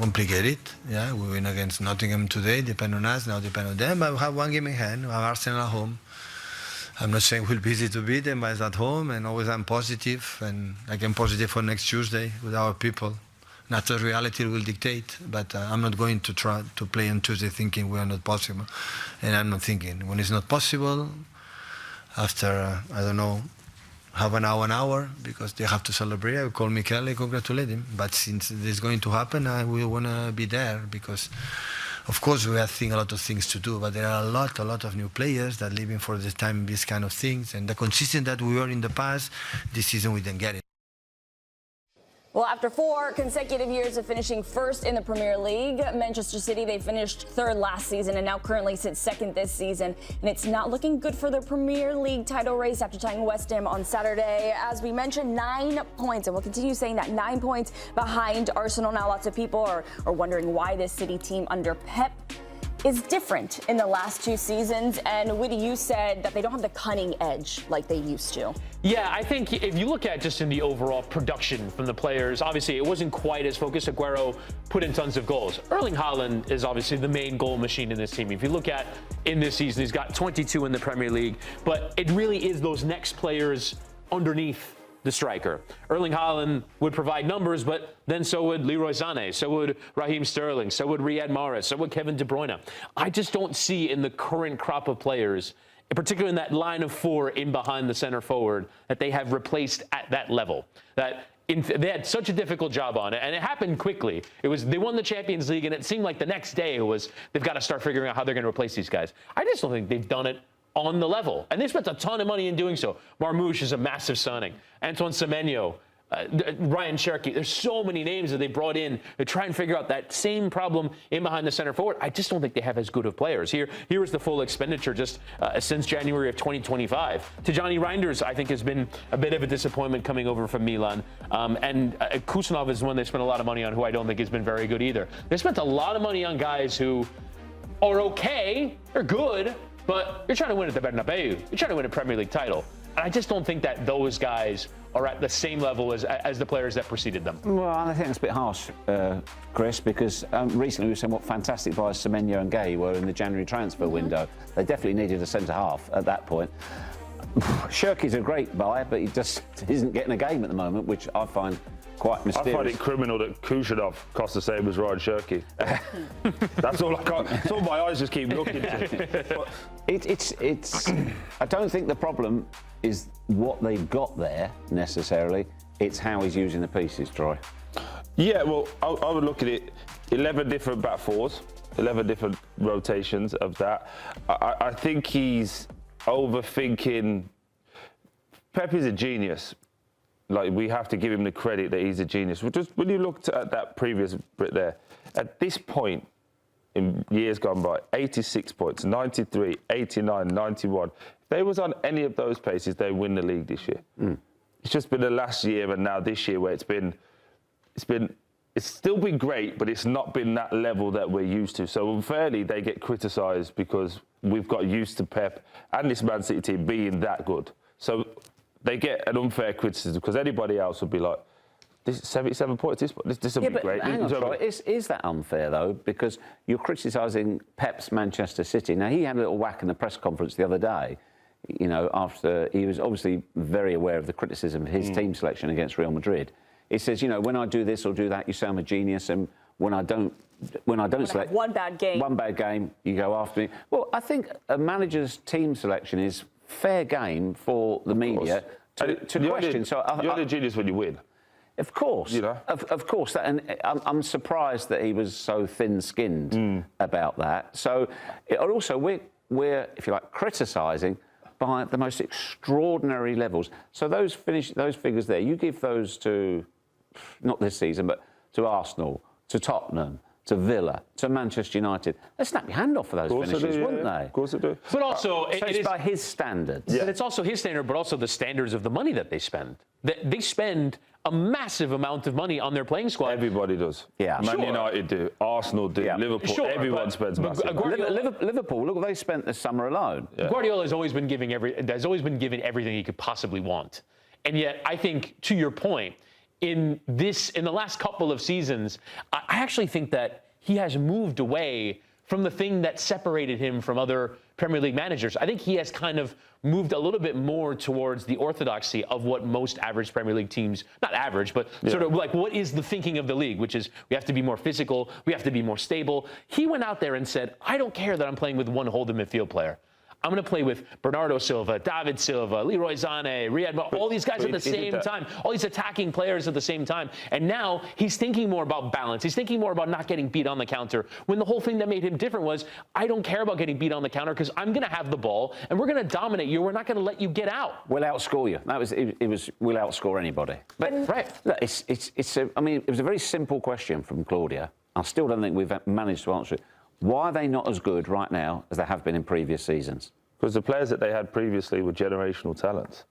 complicated. Yeah, we win against Nottingham today, depend on us, now depend on them. But we have one game in hand, we have Arsenal at home. I'm not saying we'll be easy to beat them, but it's at home, and always I'm positive, and I'm positive for next Tuesday with our people. Natural reality will dictate, but I'm not going to try to play on Tuesday thinking we are not possible. And I'm not thinking, when it's not possible, after, I don't know, half an hour, because they have to celebrate, I will call Mikel and congratulate him. But since this is going to happen, I will want to be there, because of course we are thinking a lot of things to do, but there are a lot of new players that are living for the time these kind of things, and the consistency that we were in the past, this season we didn't get it. Well, after 4 consecutive years of finishing first in the Premier League, Manchester City, they finished third last season and now currently sit second this season. And it's not looking good for their Premier League title race after tying West Ham on Saturday. As we mentioned, 9 points, and we'll continue saying that, 9 points behind Arsenal. Now, lots of people are wondering why this City team under Pep is different in the last 2 seasons. And Witty, you said that they don't have the cunning edge like they used to. Yeah, I think if you look at just in the overall production from the players, obviously it wasn't quite as focused. Aguero put in tons of goals. Erling Haaland is obviously the main goal machine in this team. If you look at in this season, he's got 22 in the Premier League, but it really is those next players underneath the striker. Erling Haaland would provide numbers, but then so would Leroy Sané, so would Raheem Sterling, so would Riyad Mahrez, so would Kevin De Bruyne. I just don't see in the current crop of players, particularly in that line of 4 in behind the center forward, that they have replaced at that level. That they had such a difficult job on it, and it happened quickly. They won the Champions League, and it seemed like the next day they've got to start figuring out how they're going to replace these guys. I just don't think they've done it on the level. And they spent a ton of money in doing so. Marmoush is a massive signing. Antoine Semenyo, Ryan Cherky. There's so many names that they brought in to try and figure out that same problem in behind the center forward. I just don't think they have as good of players. Here is the full expenditure just since January of 2025. Tijani Reinders, I think, has been a bit of a disappointment coming over from Milan. And Kusanov is one they spent a lot of money on, who I don't think has been very good either. They spent a lot of money on guys who are okay, they're good, but you're trying to win at the Bernabeu. You're trying to win a Premier League title. And I just don't think that those guys are at the same level as the players that preceded them. Well, I think that's a bit harsh, Chris, because recently we were saying what fantastic buys Semenyo and Gay were in the January transfer window. They definitely needed a centre-half at that point. Cherky's a great buy, but he just isn't getting a game at the moment, which I find quite mysterious. I find it criminal that Kusanov cost the same as Ryan Cherky. That's all I got. That's all my eyes just keep looking to. It's. I don't think the problem is what they've got there necessarily. It's how he's using the pieces, Troy. Yeah, well, I would look at it. 11 different back fours, 11 different rotations of that. I think he's overthinking. Pep is a genius. Like, we have to give him the credit that he's a genius. Just when you looked at that previous bit there, at this point in years gone by, 86 points, 93, 89, 91. If they was on any of those paces, they win the league this year. It's just been the last year and now this year where it's still been great, but it's not been that level that we're used to. So unfairly, they get criticised because we've got used to Pep and this Man City team being that good. So they get an unfair criticism because anybody else would be like, this is 77 points, this will be great. Hang on, Troy, is that unfair, though? Because you're criticising Pep's Manchester City. Now, he had a little whack in the press conference the other day, you know, after he was obviously very aware of the criticism of his team selection against Real Madrid. He says, you know, when I do this or do that, you say I'm a genius, and when I don't select one bad game, you go after me. Well, I think a manager's team selection is fair game for the media to question. You're the genius when you win. Of course, you know? of course. And I'm surprised that he was so thin-skinned about that. So, also, we're, if you like, criticising by the most extraordinary levels. So those figures there, you give those to, not this season, but to Arsenal, to Tottenham, to Villa, to Manchester United. They snap your hand off for those finishes, wouldn't they? Of course they do. But also, so it's by his standards. Yeah. But it's also his standard, but also the standards of the money that they spend. They spend a massive amount of money on their playing squad. Everybody does. Yeah. Man United do. Arsenal do. Yeah. Liverpool. Everyone spends massive. Liverpool, look what they spent this summer alone. Yeah. Guardiola has always been given everything he could possibly want. And yet, I think, to your point, in the last couple of seasons, I actually think that he has moved away from the thing that separated him from other Premier League managers. I think he has kind of moved a little bit more towards the orthodoxy of what most average Premier League teams, not average, but sort of like what is the thinking of the league, which is we have to be more physical, we have to be more stable. He went out there and said, I don't care that I'm playing with one holding midfield player. I'm going to play with Bernardo Silva, David Silva, Leroy Sané, Riyad Mahrez, all these guys at the same time, all these attacking players at the same time. And now he's thinking more about balance. He's thinking more about not getting beat on the counter, when the whole thing that made him different was, I don't care about getting beat on the counter because I'm going to have the ball and we're going to dominate you. We're not going to let you get out. We'll outscore you. It was we'll outscore anybody. But look, I mean, it was a very simple question from Claudia. I still don't think we've managed to answer it. Why are they not as good right now as they have been in previous seasons? Because the players that they had previously were generational talents.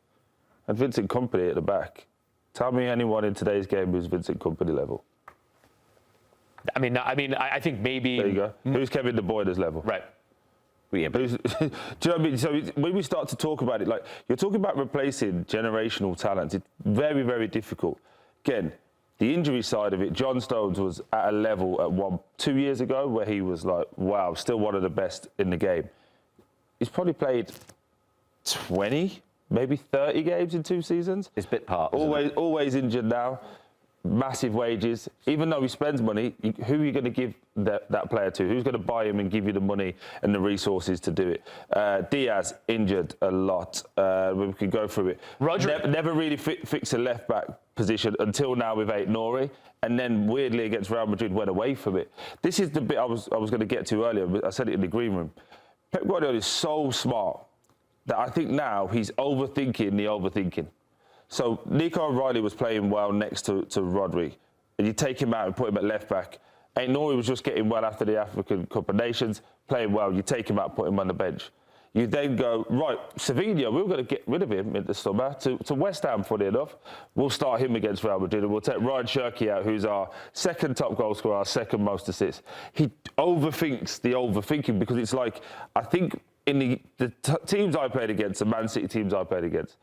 And Vincent Kompany at the back. Tell me anyone in today's game who's Vincent Kompany level. I think maybe... There you go. Who's Kevin De Bruyne's level? Right. Yeah, but do you know what I mean? So when we start to talk about it, like, you're talking about replacing generational talent. It's very, very difficult. Again, the injury side of it, John Stones was at a level at 2 years ago where he was like, wow, still one of the best in the game. He's probably played 20, maybe 30 games in 2 seasons. It's bit part. Always injured now. Massive wages. Even though he spends money, who are you going to give that player to? Who's going to buy him and give you the money and the resources to do it? Diaz, injured a lot. We could go through it. Never really fixed a left-back position until now with Aït-Nouri. And then, weirdly, against Real Madrid, went away from it. This is the bit I was going to get to earlier, but I said it in the green room. Pep Guardiola is so smart that I think now he's overthinking the overthinking. So Nico O'Reilly was playing well next to Rodri, and you take him out and put him at left back. Aït-Nouri was just getting well after the African Cup of Nations, playing well. You take him out, put him on the bench. You then go, right, Sevilla, we were going to get rid of him in the summer to West Ham, funny enough. We'll start him against Real Madrid, and we'll take Ryan Cherki out, who's our second top goal scorer, our second most assists. He overthinks the overthinking, because it's like, I think in the teams I played against, the Man City teams I played against,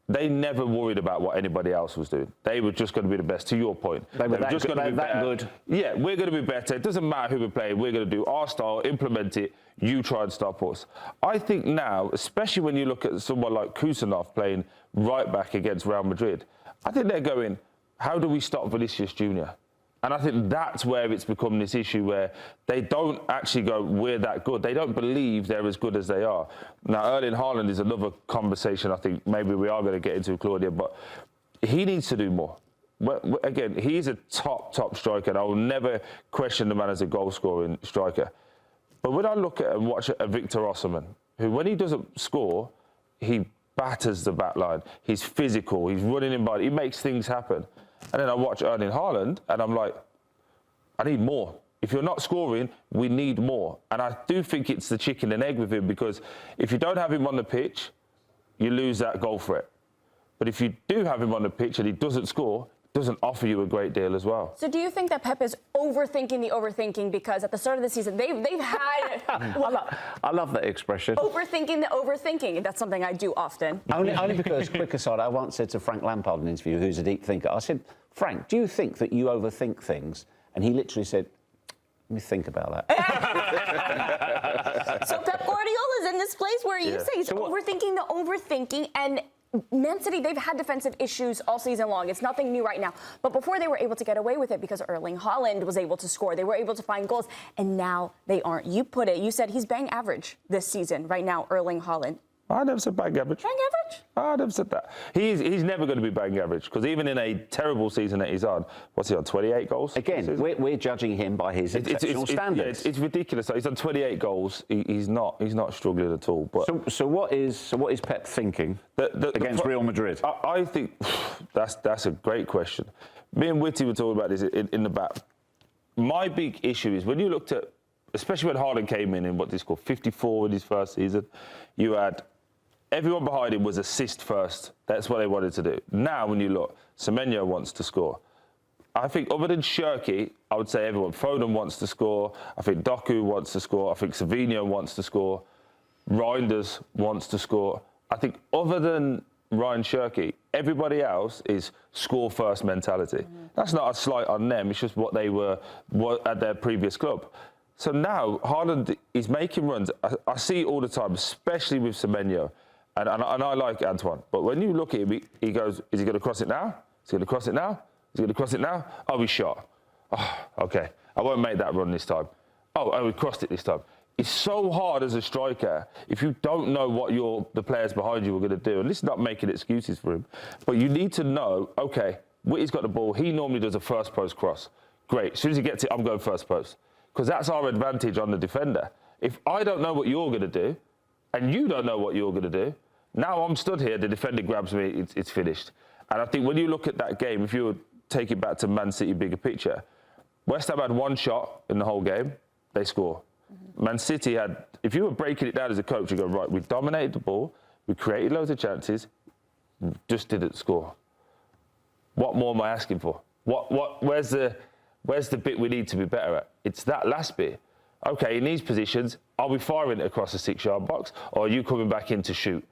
they never worried about what anybody else was doing. They were just going to be the best, to your point. They were just going to be that good. Yeah, we're going to be better. It doesn't matter who we're playing. We're going to do our style, implement it. You try and stop us. I think now, especially when you look at someone like Kusanov playing right back against Real Madrid, I think they're going, how do we stop Vinicius Jr.? And I think that's where it's become this issue where they don't actually go, we're that good. They don't believe they're as good as they are. Now, Erling Haaland is another conversation I think maybe we are going to get into, Claudia, but he needs to do more. Again, he's a top striker, and I will never question the man as a goal-scoring striker. But when I look at and watch a Victor Osimhen, who, when he doesn't score, he batters the back line. He's physical. He's running in body. He makes things happen. And then I watch Erling Haaland, and I'm like, I need more. If you're not scoring, we need more. And I do think it's the chicken and egg with him, because if you don't have him on the pitch, you lose that goal threat. But if you do have him on the pitch and he doesn't score, it doesn't offer you a great deal as well. So do you think that Pep is overthinking the overthinking? Because at the start of the season, they've had... I love that expression. Overthinking the overthinking. That's something I do often. Only because, quick aside, I once said to Frank Lampard in an interview, who's a deep thinker, I said, Frank, do you think that you overthink things? And he literally said, let me think about that. So Pep Guardiola's in this place where you say he's overthinking the overthinking, and Man City, they've had defensive issues all season long. It's nothing new right now. But before, they were able to get away with it because Erling Haaland was able to score. They were able to find goals, and now they aren't. You said he's bang average this season right now, Erling Haaland. I never said bang average. Bang average? I never said that. He's never going to be bang average, because even in a terrible season that he's on, what's he on, 28 goals? Again, we're judging him by his exceptional standards. It's ridiculous. He's on 28 goals. He's not struggling at all. But so what is Pep thinking against Real Madrid? I think that's a great question. Me and Witty were talking about this in the back. My big issue is when you looked at, especially when Haaland came in what this called 54 in his first season, you had everyone behind him was assist first. That's what they wanted to do. Now, when you look, Semenyo wants to score. I think other than Cherki, I would say everyone. Foden wants to score. I think Doku wants to score. I think Savinho wants to score. Reinders wants to score. I think other than Ryan Shirky. Everybody else is score-first mentality. That's not a slight on them. It's just what they were at their previous club. So now Haaland is making runs. I see it all the time, especially with Semenyo. And I like Antoine. But when you look at him, he goes, is he going to cross it now? Is he going to cross it now? Is he going to cross it now? Oh, he shot. Oh, OK. I won't make that run this time. Oh, we crossed it this time. It's so hard as a striker if you don't know what the players behind you are going to do. And this is not making excuses for him. But you need to know, OK, Witty's got the ball. He normally does a first post cross. Great. As soon as he gets it, I'm going first post. Because that's our advantage on the defender. If I don't know what you're going to do, and you don't know what you're going to do, now I'm stood here, the defender grabs me, it's finished. And I think when you look at that game, if you would take it back to Man City bigger picture, West Ham had one shot in the whole game, they score. Man City had, if you were breaking it down as a coach, you go, right, we dominated the ball, we created loads of chances, just didn't score. What more am I asking for? Where's the bit we need to be better at? It's that last bit. OK, in these positions, are we firing it across the 6-yard box, or are you coming back in to shoot?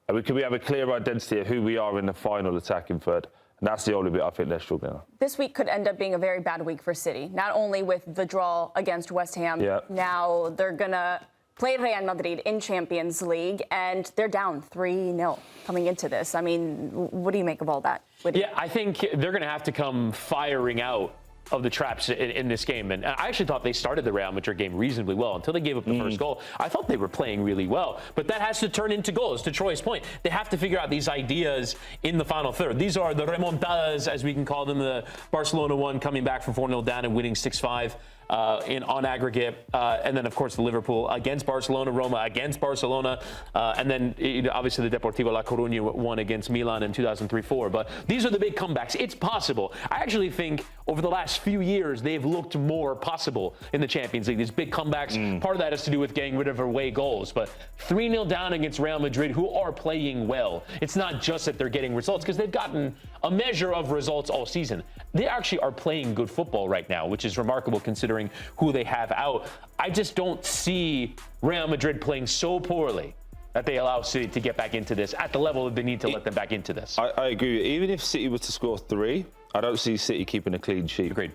And can we have a clear identity of who we are in the final attacking third? And that's the only bit I think they're struggling on. This week could end up being a very bad week for City, not only with the draw against West Ham. Now they're going to play Real Madrid in Champions League, and they're down 3-0 coming into this. I mean, what do you make of all that? Yeah, I think they're going to have to come firing out of the traps in this game. And I actually thought they started the Real Madrid game reasonably well until they gave up the first goal. I thought they were playing really well, but that has to turn into goals. To Troy's point, they have to figure out these ideas in the final third. These are the remontadas, as we can call them, the Barcelona one coming back from 4-0 down and winning 6-5. On aggregate, and then of course the Liverpool against Barcelona, Roma against Barcelona, and then obviously the Deportivo La Coruña won against Milan in 2003-04. But these are the big comebacks. It's possible. I actually think over the last few years they've looked more possible in the Champions League. These big comebacks. Part of that has to do with getting rid of away goals. But 3-0 down against Real Madrid, who are playing well. It's not just that they're getting results, because they've gotten a measure of results all season. They actually are playing good football right now, which is remarkable considering who they have out. I just don't see Real Madrid playing so poorly that they allow City to get back into this at the level that they need to let them back into this. I agree. Even if City was to score 3, I don't see City keeping a clean sheet. Agreed.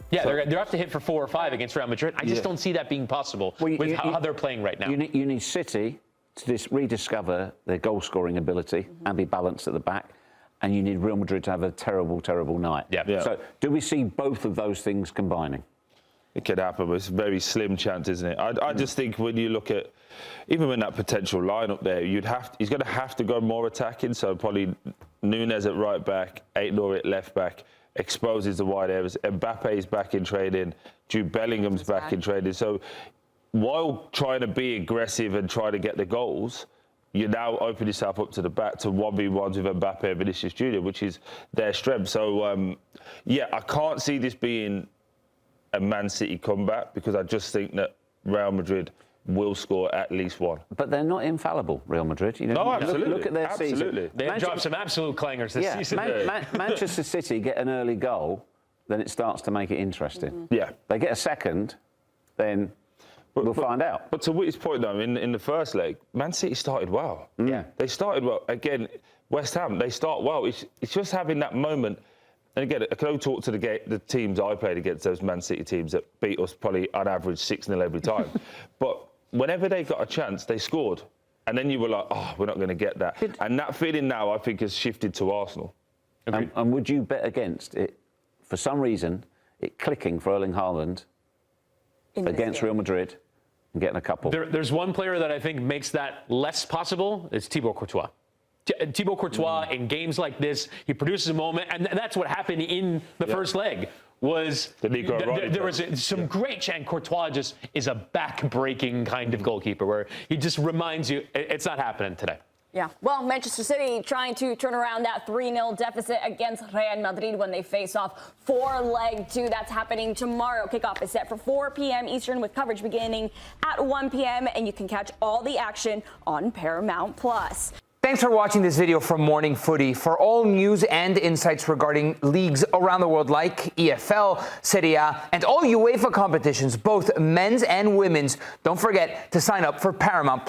Yeah, so, they're have to hit for 4 or 5 against Real Madrid. I just don't see that being possible with how they're playing right now. You need City to rediscover their goal-scoring ability and be balanced at the back. And you need Real Madrid to have a terrible, terrible night. Yeah. So do we see both of those things combining? It could happen, but it's a very slim chance, isn't it? I just think when you look at, even when that potential lineup there, he's going to have to go more attacking. So probably Núñez at right back, Aït-Nouri at left back, exposes the wide areas. Mbappe's back in training, Jude Bellingham's back in training. So while trying to be aggressive and try to get the goals, you now open yourself up to the back to 1v1s with Mbappe and Vinicius Jr., which is their strength. So, yeah, I can't see this being a Man City comeback, because I just think that Real Madrid will score at least 1. But they're not infallible, Real Madrid. No, absolutely. Look at their season. They've dropped some absolute clangers this season. Manchester City get an early goal, then it starts to make it interesting. Yeah. They get a second, then we'll find out. But to Witty's point, though, in the first leg, Man City started well. Yeah. They started well. Again, West Ham, they start well. It's just having that moment. And again, I can only talk to the teams I played against, those Man City teams that beat us probably on average 6-0 every time. But whenever they got a chance, they scored. And then you were like, oh, we're not going to get that. And that feeling now, I think, has shifted to Arsenal. And would you bet against it, for some reason, it clicking for Erling Haaland against Real Madrid and getting a couple? There's one player that I think makes that less possible. It's Thibaut Courtois. Thibaut Courtois, in games like this, he produces a moment, and that's what happened in the first leg. Was there was some great chance. Courtois just is a back-breaking kind of goalkeeper where he just reminds you it's not happening today. Yeah, well, Manchester City trying to turn around that 3-0 deficit against Real Madrid when they face off for leg 2. That's happening tomorrow. Kickoff is set for 4 p.m. Eastern with coverage beginning at 1 p.m. And you can catch all the action on Paramount+. Thanks for watching this video from Morning Footy. For all news and insights regarding leagues around the world like EFL, Serie A, and all UEFA competitions, both men's and women's, don't forget to sign up for Paramount+.